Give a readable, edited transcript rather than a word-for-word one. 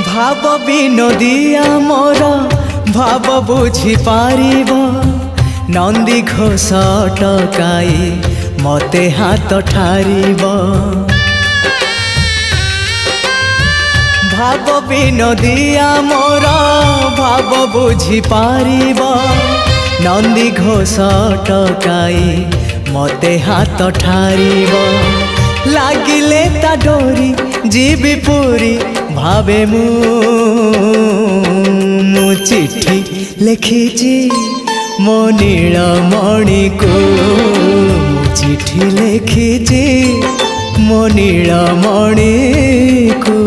भाव विनोदिया मोर भाव बुझी पारिब नंदी घोष टकाई मते हाथ ठारिब भाव विनोदिया मोर भाव बुझी पारिब नंदी घोष टकाई मते हाथ ठारिब लागिले ता डोरी जीवी पूरी भावे मु चिट्ठी लिखिची मो नीलमणि को चिट्ठी लिखिची मो नीलमणि को।